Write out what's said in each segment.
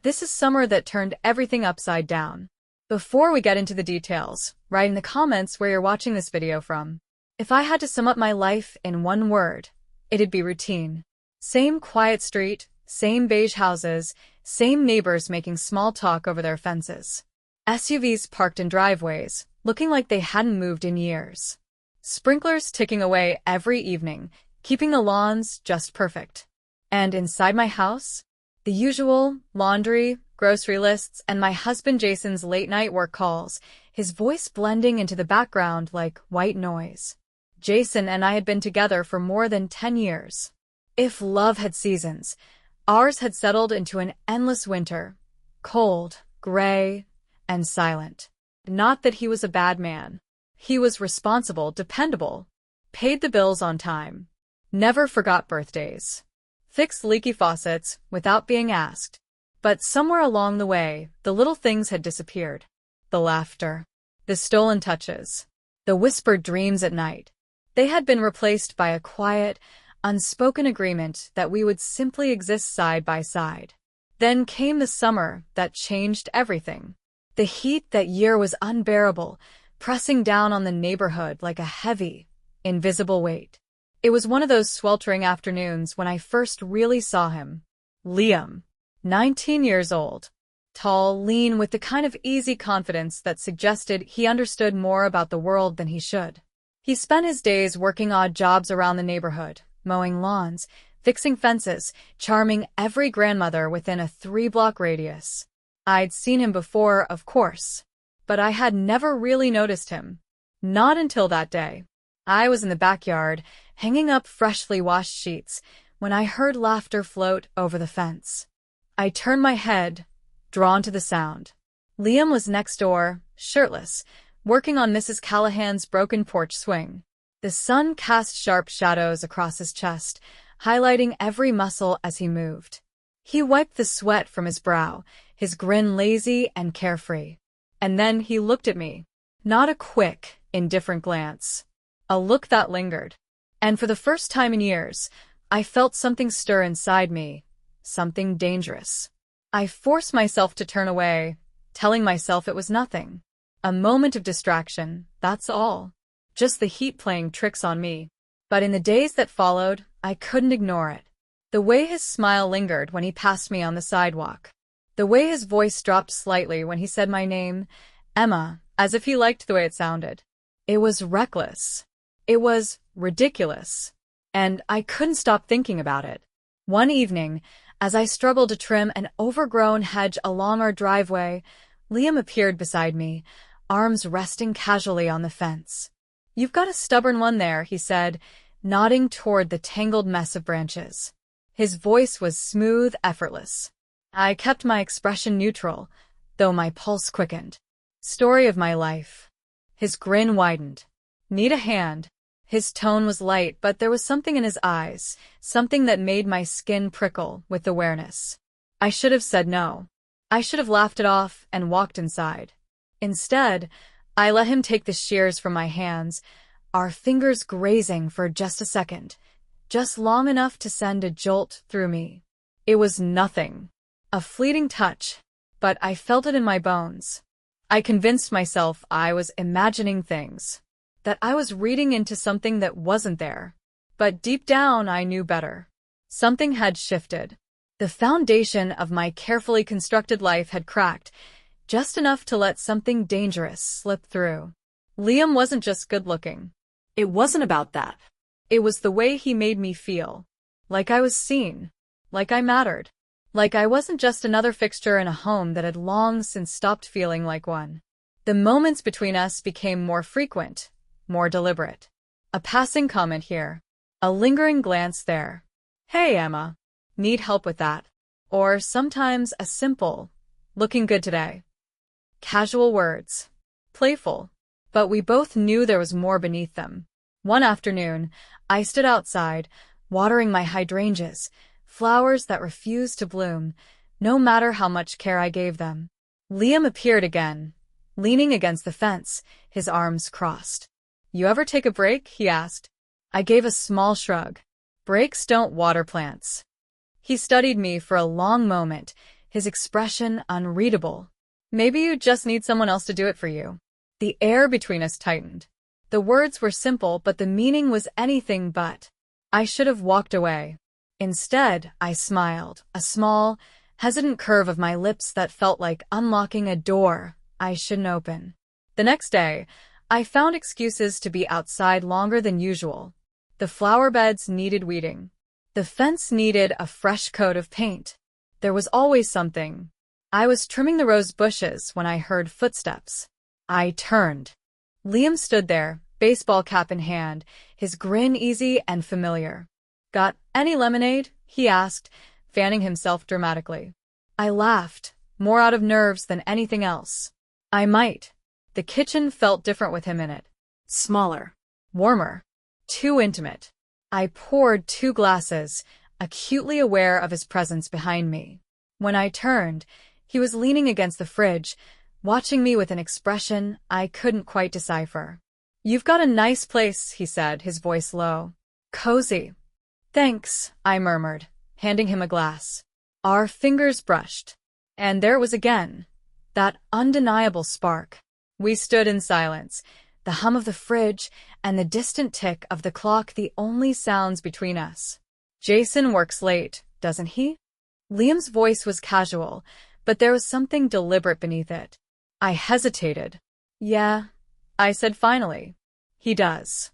This is summer that turned everything upside down. Before we get into the details, write in the comments where you're watching this video from. If I had to sum up my life in one word, it'd be routine. Same quiet street, same beige houses, same neighbors making small talk over their fences. SUVs parked in driveways, looking like they hadn't moved in years. Sprinklers ticking away every evening, keeping the lawns just perfect. And inside my house, the usual laundry, grocery lists, and my husband Jason's late-night work calls, his voice blending into the background like white noise. Jason and I had been together for more than 10 years. If love had seasons, ours had settled into an endless winter, cold, gray, and silent. Not that he was a bad man. He was responsible, dependable, paid the bills on time, never forgot birthdays, fixed leaky faucets without being asked. But somewhere along the way, the little things had disappeared. The laughter, the stolen touches, the whispered dreams at night. They had been replaced by a quiet, unspoken agreement that we would simply exist side by side. Then came the summer that changed everything. The heat that year was unbearable, pressing down on the neighborhood like a heavy, invisible weight. It was one of those sweltering afternoons when I first really saw him. Liam, 19 years old. Tall, lean, with the kind of easy confidence that suggested he understood more about the world than he should. He spent his days working odd jobs around the neighborhood, mowing lawns, fixing fences, charming every grandmother within a 3-block radius. I'd seen him before, of course, but I had never really noticed him. Not until that day. I was in the backyard, hanging up freshly washed sheets, when I heard laughter float over the fence. I turned my head, drawn to the sound. Liam was next door, shirtless, working on Mrs. Callahan's broken porch swing. The sun cast sharp shadows across his chest, highlighting every muscle as he moved. He wiped the sweat from his brow, his grin lazy and carefree. And then he looked at me. Not a quick, indifferent glance. A look that lingered. And for the first time in years, I felt something stir inside me. Something dangerous. I forced myself to turn away, telling myself it was nothing. A moment of distraction, that's all. Just the heat playing tricks on me. But in the days that followed, I couldn't ignore it. The way his smile lingered when he passed me on the sidewalk. The way his voice dropped slightly when he said my name, Emma, as if he liked the way it sounded. It was reckless. It was ridiculous. And I couldn't stop thinking about it. One evening, as I struggled to trim an overgrown hedge along our driveway, Liam appeared beside me, arms resting casually on the fence. "You've got a stubborn one there," he said, nodding toward the tangled mess of branches. His voice was smooth, effortless. I kept my expression neutral, though my pulse quickened. "Story of my life." His grin widened. "Need a hand?" His tone was light, but there was something in his eyes, something that made my skin prickle with awareness. I should have said no. I should have laughed it off and walked inside. Instead, I let him take the shears from my hands, our fingers grazing for just a second, just long enough to send a jolt through me. It was nothing. A fleeting touch, but I felt it in my bones. I convinced myself I was imagining things, that I was reading into something that wasn't there. But deep down, I knew better. Something had shifted. The foundation of my carefully constructed life had cracked, just enough to let something dangerous slip through. Liam wasn't just good-looking. It wasn't about that. It was the way he made me feel. Like I was seen. Like I mattered. Like I wasn't just another fixture in a home that had long since stopped feeling like one. The moments between us became more frequent, more deliberate. A passing comment here. A lingering glance there. "Hey, Emma. Need help with that?" Or sometimes a simple, "Looking good today." Casual words. Playful. But we both knew there was more beneath them. One afternoon, I stood outside, watering my hydrangeas, flowers that refused to bloom, no matter how much care I gave them. Liam appeared again, leaning against the fence, his arms crossed. "You ever take a break?" he asked. I gave a small shrug. "Breaks don't water plants." He studied me for a long moment, his expression unreadable. Maybe you just need someone else to do it for you. The air between us tightened. The words were simple, but the meaning was anything but. I should have walked away. Instead, I smiled, a small, hesitant curve of my lips that felt like unlocking a door I shouldn't open. The next day, I found excuses to be outside longer than usual. The flower beds needed weeding. The fence needed a fresh coat of paint. There was always something. I was trimming the rose bushes when I heard footsteps. I turned. Liam stood there, baseball cap in hand, his grin easy and familiar. "Got any lemonade?" he asked, fanning himself dramatically. I laughed, more out of nerves than anything else. I might. The kitchen felt different with him in it. Smaller. Warmer. Too intimate. I poured 2 glasses, acutely aware of his presence behind me. When I turned, he was leaning against the fridge, watching me with an expression I couldn't quite decipher. "You've got a nice place," he said, his voice low. "Cozy." "Thanks," I murmured, handing him a glass. Our fingers brushed. And there it was again, that undeniable spark. We stood in silence, the hum of the fridge and the distant tick of the clock the only sounds between us. "Jason works late, doesn't he?" Liam's voice was casual, but there was something deliberate beneath it. I hesitated. "Yeah," I said finally. "He does."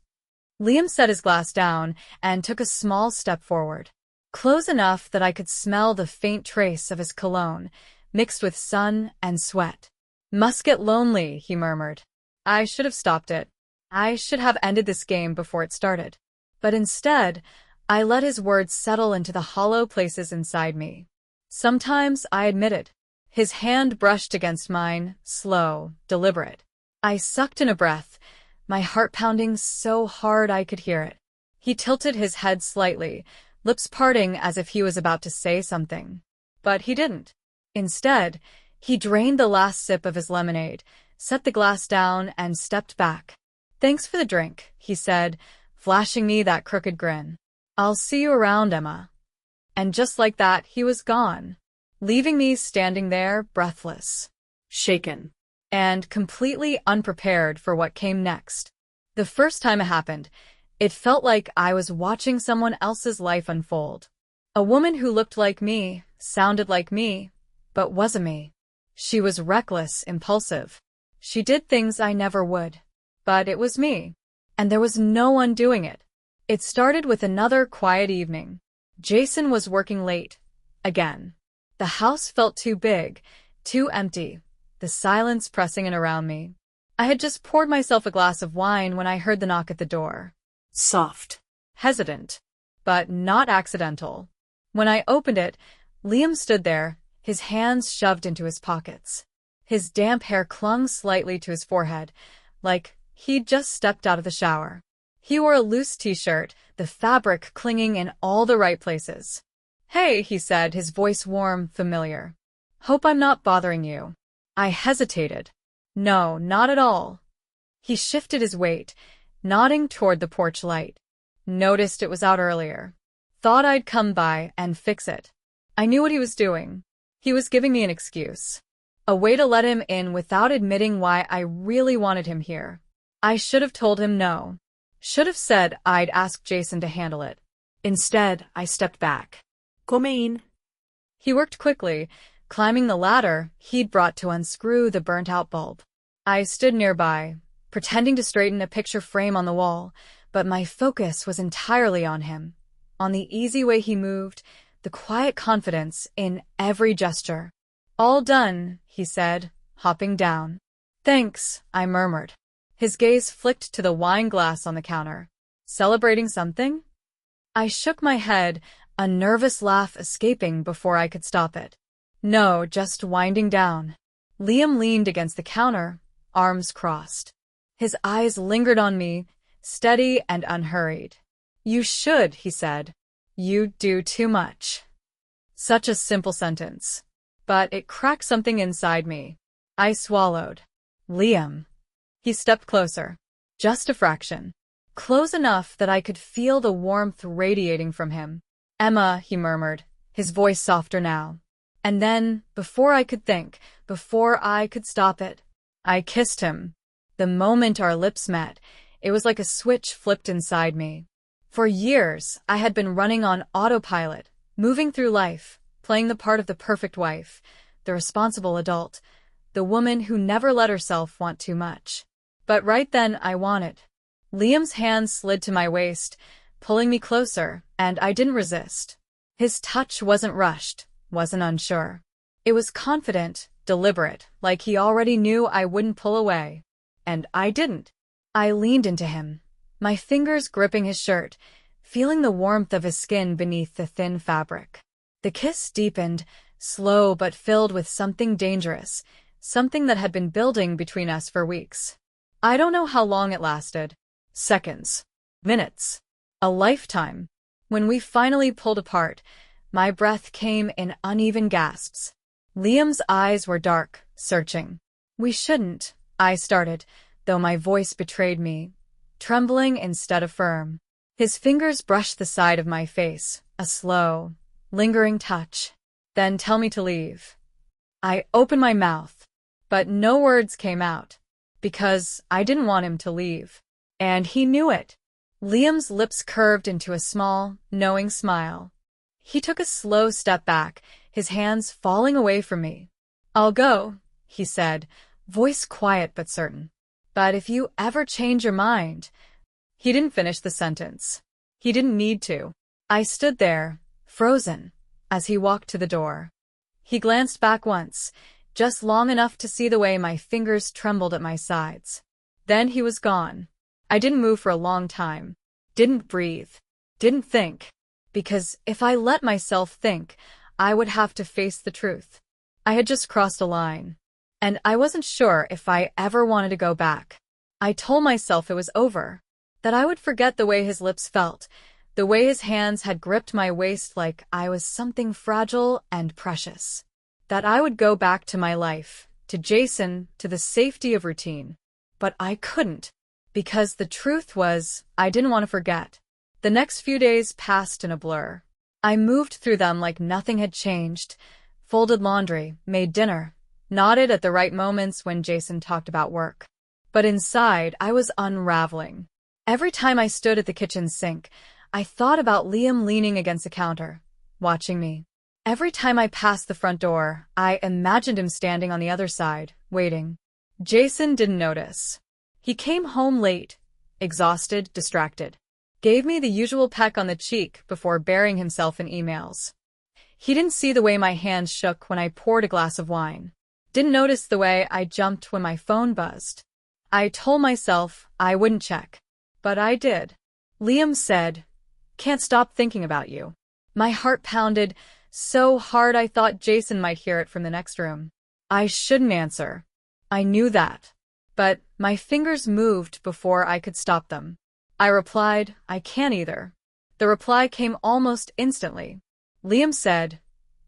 Liam set his glass down and took a small step forward, close enough that I could smell the faint trace of his cologne, mixed with sun and sweat. "Must get lonely," he murmured. I should have stopped it. I should have ended this game before it started. But instead, I let his words settle into the hollow places inside me. Sometimes, I admitted. His hand brushed against mine, slow, deliberate. I sucked in a breath, my heart pounding so hard I could hear it. He tilted his head slightly, lips parting as if he was about to say something. But he didn't. Instead, he drained the last sip of his lemonade, set the glass down, and stepped back. "Thanks for the drink," he said, flashing me that crooked grin. "I'll see you around, Emma." And just like that, he was gone, leaving me standing there, breathless, shaken, and completely unprepared for what came next. The first time it happened, it felt like I was watching someone else's life unfold. A woman who looked like me, sounded like me, but wasn't me. She was reckless, impulsive. She did things I never would. But it was me, and there was no undoing it. It started with another quiet evening. Jason was working late, again. The house felt too big, too empty, the silence pressing in around me. I had just poured myself a glass of wine when I heard the knock at the door. Soft, hesitant, but not accidental. When I opened it, Liam stood there, his hands shoved into his pockets. His damp hair clung slightly to his forehead, like he'd just stepped out of the shower. He wore a loose t-shirt, the fabric clinging in all the right places. "Hey," he said, his voice warm, familiar. "Hope I'm not bothering you." I hesitated. "No, not at all." He shifted his weight, nodding toward the porch light. "Noticed it was out earlier. Thought I'd come by and fix it." I knew what he was doing. He was giving me an excuse. A way to let him in without admitting why I really wanted him here. I should have told him no. Should have said I'd ask Jason to handle it. Instead, I stepped back. "Come in." He worked quickly, climbing the ladder he'd brought to unscrew the burnt-out bulb. I stood nearby, pretending to straighten a picture frame on the wall, but my focus was entirely on him, on the easy way he moved, the quiet confidence in every gesture. "All done," he said, hopping down. "Thanks," I murmured. His gaze flicked to the wine glass on the counter. "Celebrating something?" I shook my head, a nervous laugh escaping before I could stop it. "No, just winding down." Liam leaned against the counter, arms crossed. His eyes lingered on me, steady and unhurried. "You should," he said. "You do too much." Such a simple sentence. But it cracked something inside me. I swallowed. "Liam." He stepped closer. Just a fraction. Close enough that I could feel the warmth radiating from him. "Emma," he murmured, his voice softer now. And then, before I could think, before I could stop it, I kissed him. The moment our lips met, it was like a switch flipped inside me. For years, I had been running on autopilot, moving through life, playing the part of the perfect wife, the responsible adult, the woman who never let herself want too much. But right then, I wanted. Liam's hand slid to my waist, pulling me closer, and I didn't resist. His touch wasn't rushed, wasn't unsure. It was confident, deliberate, like he already knew I wouldn't pull away. And I didn't. I leaned into him, my fingers gripping his shirt, feeling the warmth of his skin beneath the thin fabric. The kiss deepened, slow but filled with something dangerous, something that had been building between us for weeks. I don't know how long it lasted. Seconds. Minutes. A lifetime. When we finally pulled apart, my breath came in uneven gasps. Liam's eyes were dark, searching. "We shouldn't," I started, though my voice betrayed me, trembling instead of firm. His fingers brushed the side of my face, a slow, lingering touch. "Then tell me to leave." I opened my mouth, but no words came out, because I didn't want him to leave. And he knew it. Liam's lips curved into a small, knowing smile. He took a slow step back, his hands falling away from me. "I'll go," he said, voice quiet but certain. "But if you ever change your mind—" He didn't finish the sentence. He didn't need to. I stood there, frozen, as he walked to the door. He glanced back once, just long enough to see the way my fingers trembled at my sides. Then he was gone. I didn't move for a long time. Didn't breathe. Didn't think. Because if I let myself think, I would have to face the truth. I had just crossed a line. And I wasn't sure if I ever wanted to go back. I told myself it was over. That I would forget the way his lips felt, the way his hands had gripped my waist like I was something fragile and precious. That I would go back to my life, to Jason, to the safety of routine. But I couldn't. Because the truth was, I didn't want to forget. The next few days passed in a blur. I moved through them like nothing had changed, folded laundry, made dinner, nodded at the right moments when Jason talked about work. But inside, I was unraveling. Every time I stood at the kitchen sink, I thought about Liam leaning against the counter, watching me. Every time I passed the front door, I imagined him standing on the other side, waiting. Jason didn't notice. He came home late, exhausted, distracted. Gave me the usual peck on the cheek before burying himself in emails. He didn't see the way my hands shook when I poured a glass of wine. Didn't notice the way I jumped when my phone buzzed. I told myself I wouldn't check. But I did. Liam said, "Can't stop thinking about you." My heart pounded so hard I thought Jason might hear it from the next room. I shouldn't answer. I knew that. But my fingers moved before I could stop them. I replied, "I can't either." The reply came almost instantly. Liam said,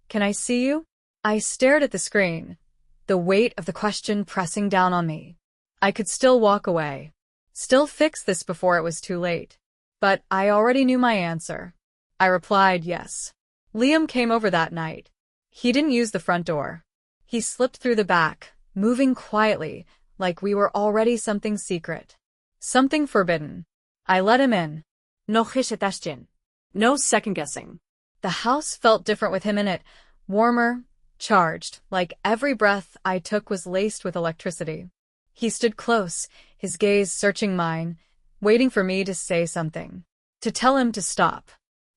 "Can I see you?" I stared at the screen, the weight of the question pressing down on me. I could still walk away, still fix this before it was too late. But I already knew my answer. I replied yes. Liam came over that night. He didn't use the front door. He slipped through the back, moving quietly, like we were already something secret. Something forbidden. I let him in. No hesitation. No second-guessing. The house felt different with him in it, warmer, charged, like every breath I took was laced with electricity. He stood close, his gaze searching mine, waiting for me to say something, to tell him to stop.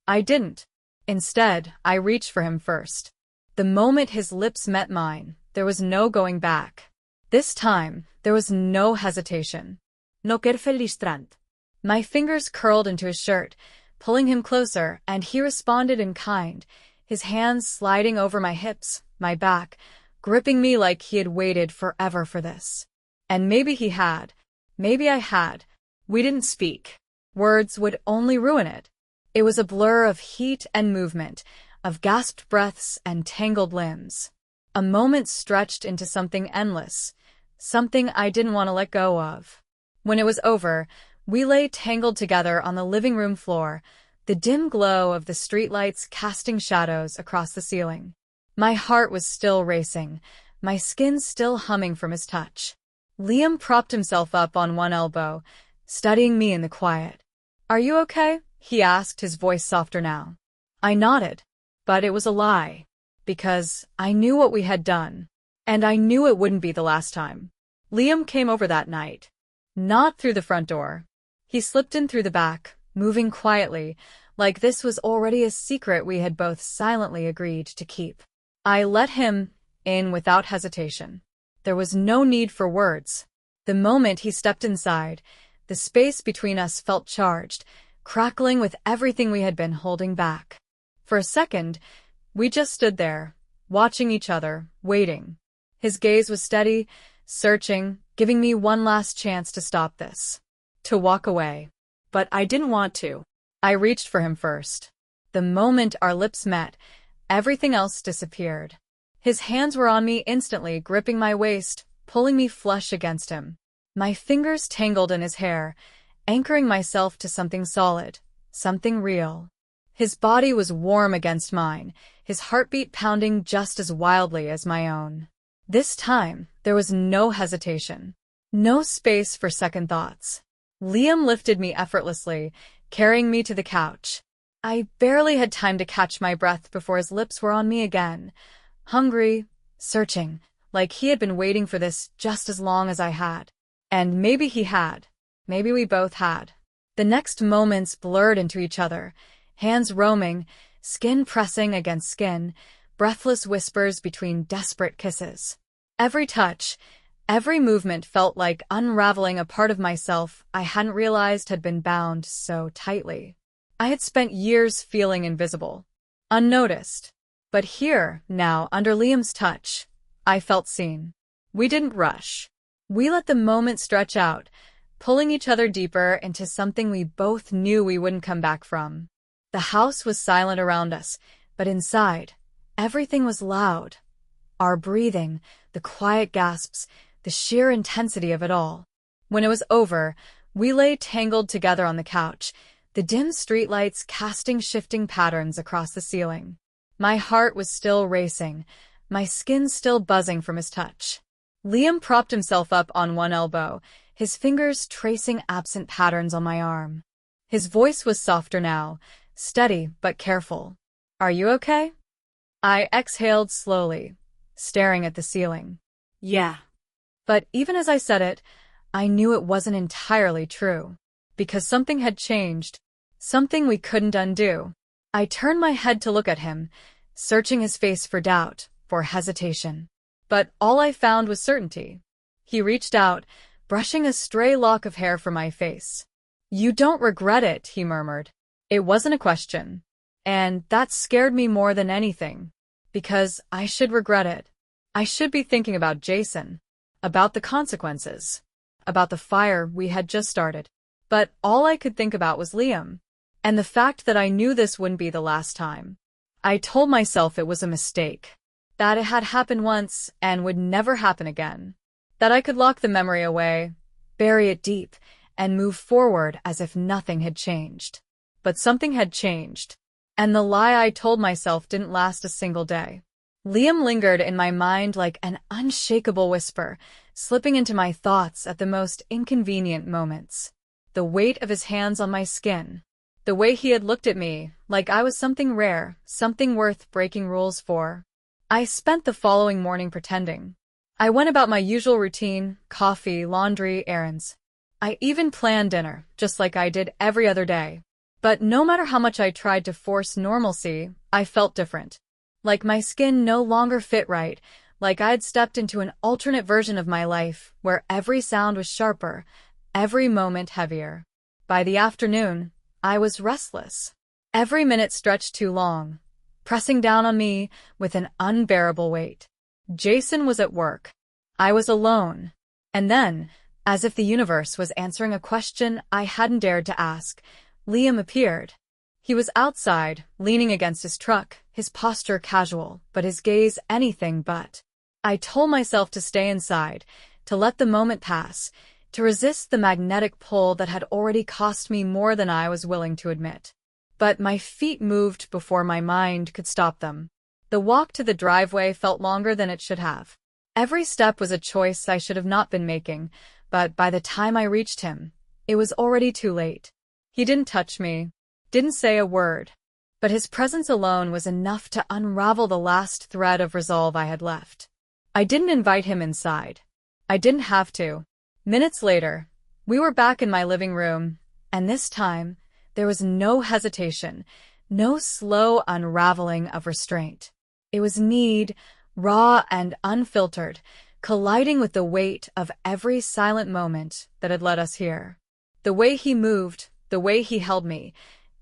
I didn't. Instead, I reached for him first. The moment his lips met mine, there was no going back. This time, there was no hesitation. No querfelistrant. My fingers curled into his shirt, pulling him closer, and he responded in kind, his hands sliding over my hips, my back, gripping me like he had waited forever for this. And maybe he had. Maybe I had. We didn't speak. Words would only ruin it. It was a blur of heat and movement, of gasped breaths and tangled limbs. A moment stretched into something endless, something I didn't want to let go of. When it was over, we lay tangled together on the living room floor, the dim glow of the streetlights casting shadows across the ceiling. My heart was still racing, my skin still humming from his touch. Liam propped himself up on one elbow, studying me in the quiet. "Are you okay?" he asked, his voice softer now. I nodded, but it was a lie, because I knew what we had done, and I knew it wouldn't be the last time. Liam came over that night. Not through the front door. He slipped in through the back, moving quietly, like this was already a secret we had both silently agreed to keep. I let him in without hesitation. There was no need for words. The moment he stepped inside, the space between us felt charged, crackling with everything we had been holding back. For a second, we just stood there, watching each other, waiting. His gaze was steady, searching, giving me one last chance to stop this, to walk away. But I didn't want to. I reached for him first. The moment our lips met, everything else disappeared. His hands were on me instantly, gripping my waist, pulling me flush against him. My fingers tangled in his hair, anchoring myself to something solid, something real. His body was warm against mine, his heartbeat pounding just as wildly as my own. This time, there was no hesitation. No space for second thoughts. Liam lifted me effortlessly, carrying me to the couch. I barely had time to catch my breath before his lips were on me again, hungry, searching, like he had been waiting for this just as long as I had. And maybe he had. Maybe we both had. The next moments blurred into each other, hands roaming, skin pressing against skin, breathless whispers between desperate kisses. Every touch, every movement felt like unraveling a part of myself I hadn't realized had been bound so tightly. I had spent years feeling invisible, unnoticed. But here, now, under Liam's touch, I felt seen. We didn't rush. We let the moment stretch out, pulling each other deeper into something we both knew we wouldn't come back from. The house was silent around us, but inside, everything was loud. Our breathing, the quiet gasps, the sheer intensity of it all. When it was over, we lay tangled together on the couch, the dim streetlights casting shifting patterns across the ceiling. My heart was still racing, my skin still buzzing from his touch. Liam propped himself up on one elbow, his fingers tracing absent patterns on my arm. His voice was softer now, steady but careful. "Are you okay?" I exhaled slowly, staring at the ceiling. "Yeah." But even as I said it, I knew it wasn't entirely true. Because something had changed, something we couldn't undo. I turned my head to look at him, searching his face for doubt, for hesitation. But all I found was certainty. He reached out, brushing a stray lock of hair from my face. "You don't regret it," he murmured. It wasn't a question. And that scared me more than anything. Because I should regret it. I should be thinking about Jason. About the consequences. About the fire we had just started. But all I could think about was Liam. And the fact that I knew this wouldn't be the last time. I told myself it was a mistake. That it had happened once and would never happen again. That I could lock the memory away, bury it deep, and move forward as if nothing had changed. But something had changed. And the lie I told myself didn't last a single day. Liam lingered in my mind like an unshakable whisper, slipping into my thoughts at the most inconvenient moments. The weight of his hands on my skin. The way he had looked at me, like I was something rare, something worth breaking rules for. I spent the following morning pretending. I went about my usual routine, coffee, laundry, errands. I even planned dinner, just like I did every other day. But no matter how much I tried to force normalcy, I felt different. Like my skin no longer fit right, like I had stepped into an alternate version of my life, where every sound was sharper, every moment heavier. By the afternoon, I was restless. Every minute stretched too long, pressing down on me with an unbearable weight. Jason was at work. I was alone. And then, as if the universe was answering a question I hadn't dared to ask, Liam appeared. He was outside, leaning against his truck, his posture casual, but his gaze anything but. I told myself to stay inside, to let the moment pass, to resist the magnetic pull that had already cost me more than I was willing to admit. But my feet moved before my mind could stop them. The walk to the driveway felt longer than it should have. Every step was a choice I should have not been making, but by the time I reached him, it was already too late. He didn't touch me, didn't say a word, but his presence alone was enough to unravel the last thread of resolve I had left. I didn't invite him inside. I didn't have to. Minutes later, we were back in my living room, and this time, there was no hesitation, no slow unraveling of restraint. It was need, raw and unfiltered, colliding with the weight of every silent moment that had led us here. The way he moved, the way he held me,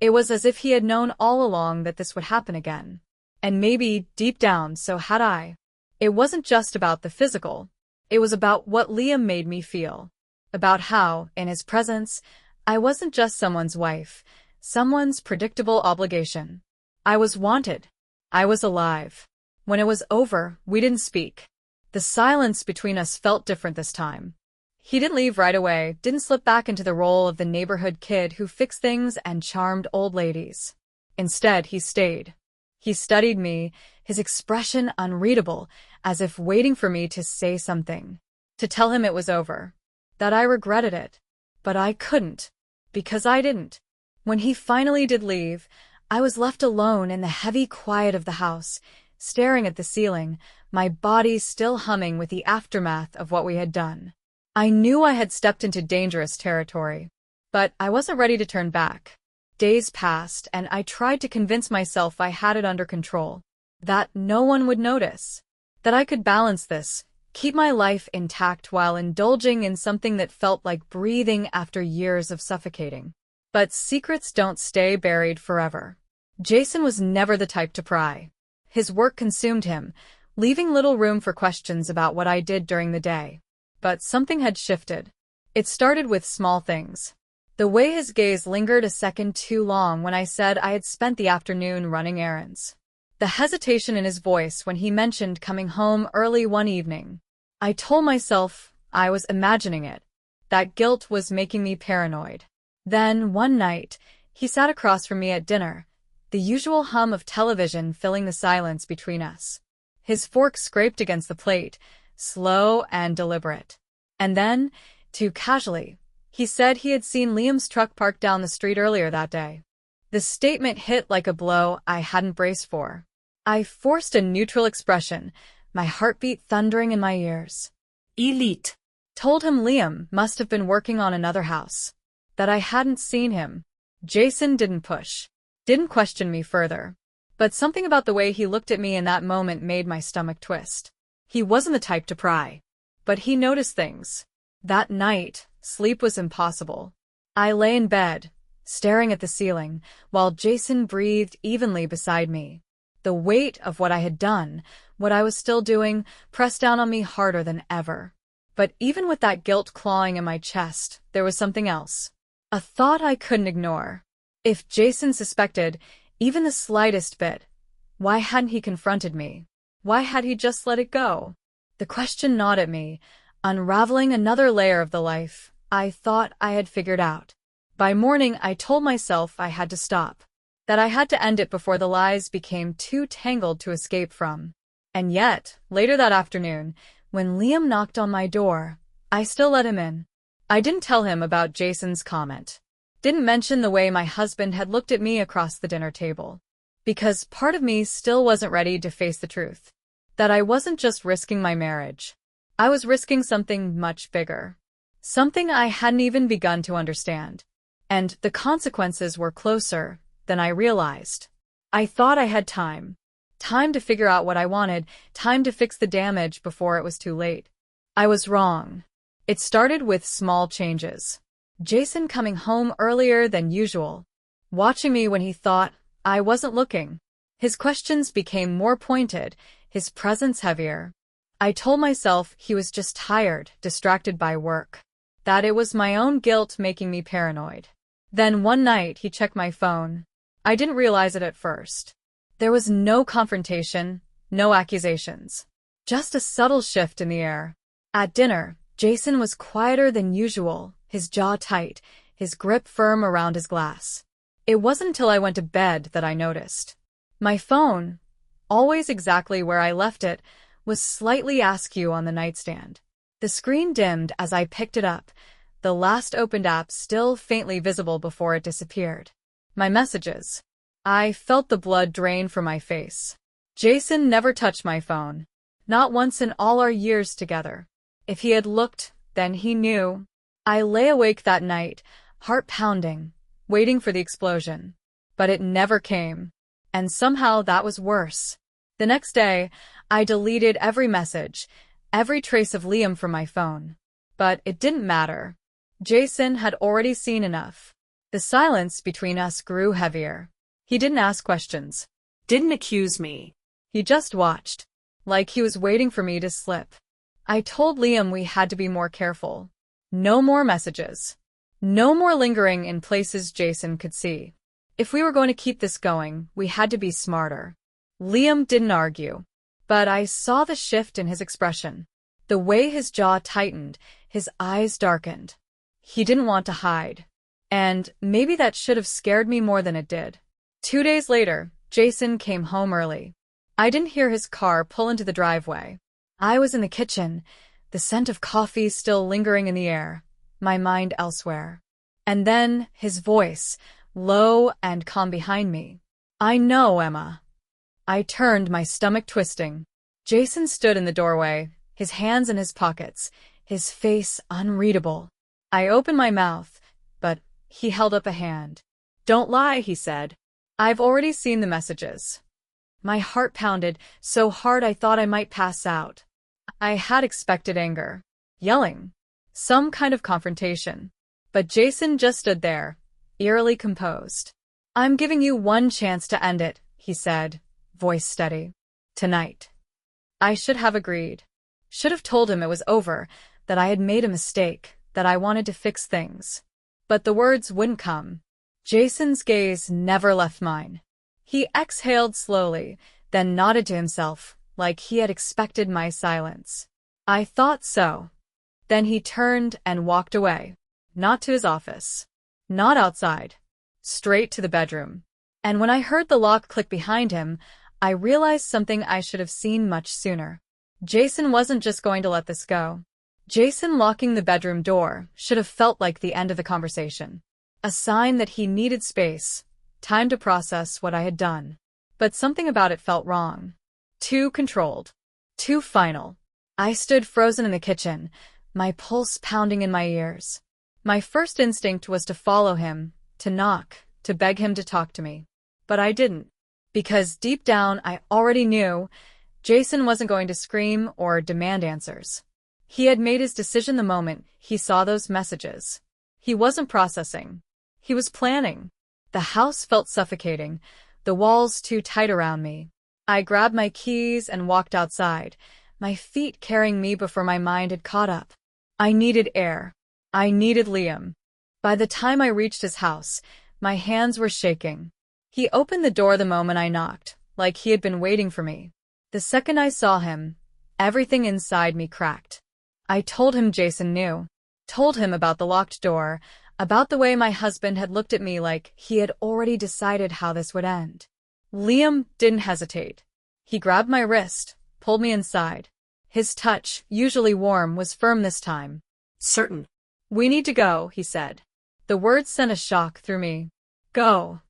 it was as if he had known all along that this would happen again. And maybe, deep down, so had I. It wasn't just about the physical. It was about what Liam made me feel. About how, in his presence, I wasn't just someone's wife, someone's predictable obligation. I was wanted. I was alive. When it was over, we didn't speak. The silence between us felt different this time. He didn't leave right away, didn't slip back into the role of the neighborhood kid who fixed things and charmed old ladies. Instead, he stayed. He studied me, his expression unreadable, as if waiting for me to say something, to tell him it was over, that I regretted it. But I couldn't, because I didn't. When he finally did leave, I was left alone in the heavy quiet of the house, staring at the ceiling, my body still humming with the aftermath of what we had done. I knew I had stepped into dangerous territory, but I wasn't ready to turn back. Days passed, and I tried to convince myself I had it under control, that no one would notice, that I could balance this, keep my life intact while indulging in something that felt like breathing after years of suffocating. But secrets don't stay buried forever. Jason was never the type to pry. His work consumed him, leaving little room for questions about what I did during the day. But something had shifted. It started with small things. The way his gaze lingered a second too long when I said I had spent the afternoon running errands. The hesitation in his voice when he mentioned coming home early one evening. I told myself I was imagining it. That guilt was making me paranoid. Then, one night, he sat across from me at dinner, the usual hum of television filling the silence between us. His fork scraped against the plate, slow and deliberate. And then, too casually, he said he had seen Liam's truck parked down the street earlier that day. The statement hit like a blow I hadn't braced for. I forced a neutral expression, my heartbeat thundering in my ears. Elite. Told him Liam must have been working on another house. That I hadn't seen him. Jason didn't push. Didn't question me further. But something about the way he looked at me in that moment made my stomach twist. He wasn't the type to pry. But he noticed things. That night, sleep was impossible. I lay in bed, staring at the ceiling, while Jason breathed evenly beside me. The weight of what I had done, what I was still doing, pressed down on me harder than ever. But even with that guilt clawing in my chest, there was something else. A thought I couldn't ignore. If Jason suspected, even the slightest bit, why hadn't he confronted me? Why had he just let it go? The question gnawed at me, unraveling another layer of the life I thought I had figured out. By morning, I told myself I had to stop, that I had to end it before the lies became too tangled to escape from. And yet, later that afternoon, when Liam knocked on my door, I still let him in. I didn't tell him about Jason's comment. Didn't mention the way my husband had looked at me across the dinner table. Because part of me still wasn't ready to face the truth. That I wasn't just risking my marriage. I was risking something much bigger. Something I hadn't even begun to understand. And the consequences were closer than I realized. I thought I had time. Time to figure out what I wanted, time to fix the damage before it was too late. I was wrong. It started with small changes. Jason coming home earlier than usual. Watching me when he thought I wasn't looking. His questions became more pointed, his presence heavier. I told myself he was just tired, distracted by work. That it was my own guilt making me paranoid. Then one night he checked my phone. I didn't realize it at first. There was no confrontation, no accusations. Just a subtle shift in the air. At dinner, Jason was quieter than usual, his jaw tight, his grip firm around his glass. It wasn't until I went to bed that I noticed. My phone, always exactly where I left it, was slightly askew on the nightstand. The screen dimmed as I picked it up, the last opened app still faintly visible before it disappeared. My messages. I felt the blood drain from my face. Jason never touched my phone. Not once in all our years together. If he had looked, then he knew. I lay awake that night, heart pounding, waiting for the explosion. But it never came. And somehow that was worse. The next day, I deleted every message, every trace of Liam from my phone. But it didn't matter. Jason had already seen enough. The silence between us grew heavier. He didn't ask questions. Didn't accuse me. He just watched, like he was waiting for me to slip. I told Liam we had to be more careful. No more messages. No more lingering in places Jason could see. If we were going to keep this going, we had to be smarter. Liam didn't argue, but I saw the shift in his expression. The way his jaw tightened, his eyes darkened. He didn't want to hide. And maybe that should have scared me more than it did. 2 days later, Jason came home early. I didn't hear his car pull into the driveway. I was in the kitchen, the scent of coffee still lingering in the air, my mind elsewhere. And then his voice, low and calm behind me. "I know, Emma." I turned, my stomach twisting. Jason stood in the doorway, his hands in his pockets, his face unreadable. I opened my mouth, but he held up a hand. "Don't lie," he said. "I've already seen the messages." My heart pounded so hard I thought I might pass out. I had expected anger, yelling, some kind of confrontation. But Jason just stood there, eerily composed. "I'm giving you one chance to end it," he said, voice steady. "Tonight." I should have agreed. Should have told him it was over, that I had made a mistake, that I wanted to fix things. But the words wouldn't come. Jason's gaze never left mine. He exhaled slowly, then nodded to himself, like he had expected my silence. I thought so. Then he turned and walked away. Not to his office. Not outside. Straight to the bedroom. And when I heard the lock click behind him, I realized something I should have seen much sooner. Jason wasn't just going to let this go. Jason locking the bedroom door should have felt like the end of the conversation. A sign that he needed space, time to process what I had done. But something about it felt wrong. Too controlled. Too final. I stood frozen in the kitchen, my pulse pounding in my ears. My first instinct was to follow him, to knock, to beg him to talk to me. But I didn't. Because deep down I already knew Jason wasn't going to scream or demand answers. He had made his decision the moment he saw those messages. He wasn't processing. He was planning. The house felt suffocating, the walls too tight around me. I grabbed my keys and walked outside, my feet carrying me before my mind had caught up. I needed air. I needed Liam. By the time I reached his house, my hands were shaking. He opened the door the moment I knocked, like he had been waiting for me. The second I saw him, everything inside me cracked. I told him Jason knew. Told him about the locked door, about the way my husband had looked at me like he had already decided how this would end. Liam didn't hesitate. He grabbed my wrist, pulled me inside. His touch, usually warm, was firm this time. "Certain." "We need to go," he said. The words sent a shock through me. "Go,"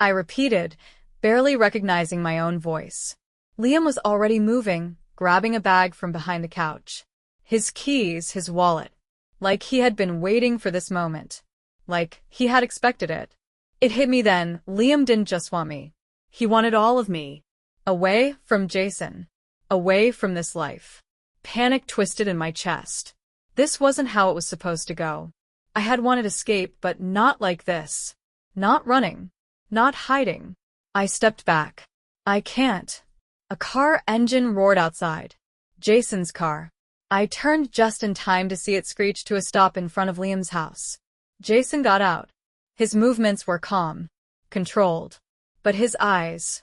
I repeated, barely recognizing my own voice. Liam was already moving, grabbing a bag from behind the couch. His keys, his wallet. Like he had been waiting for this moment. Like he had expected it. It hit me then, Liam didn't just want me. He wanted all of me. Away from Jason. Away from this life. Panic twisted in my chest. This wasn't how it was supposed to go. I had wanted escape, but not like this. Not running. Not hiding. I stepped back. I can't. A car engine roared outside. Jason's car. I turned just in time to see it screech to a stop in front of Liam's house. Jason got out. His movements were calm, controlled. But his eyes,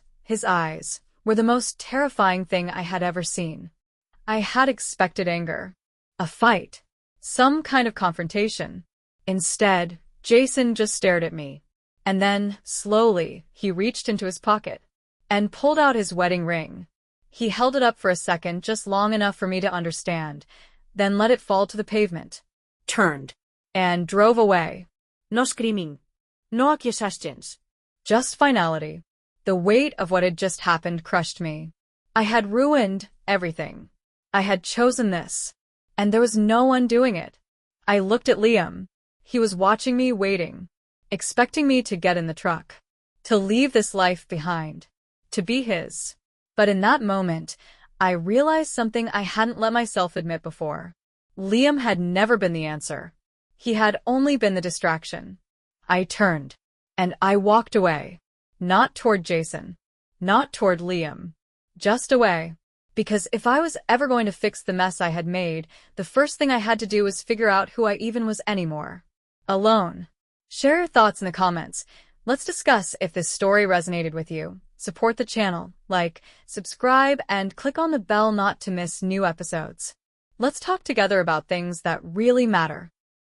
were the most terrifying thing I had ever seen. I had expected anger. A fight. Some kind of confrontation. Instead, Jason just stared at me. And then, slowly, he reached into his pocket. and pulled out his wedding ring. He held it up for a second, just long enough for me to understand, then let it fall to the pavement, Turned. and drove away. No screaming. No accusations. Just finality. The weight of what had just happened crushed me. I had ruined everything. I had chosen this, and there was no undoing it. I looked at Liam. He was watching me, waiting, expecting me to get in the truck, to leave this life behind, to be his. But in that moment, I realized something I hadn't let myself admit before. Liam had never been the answer. He had only been the distraction. I turned, and I walked away. Not toward Jason. Not toward Liam. Just away. Because if I was ever going to fix the mess I had made, the first thing I had to do was figure out who I even was anymore. Alone. Share your thoughts in the comments. Let's discuss if this story resonated with you. Support the channel, like, subscribe, and click on the bell not to miss new episodes. Let's talk together about things that really matter.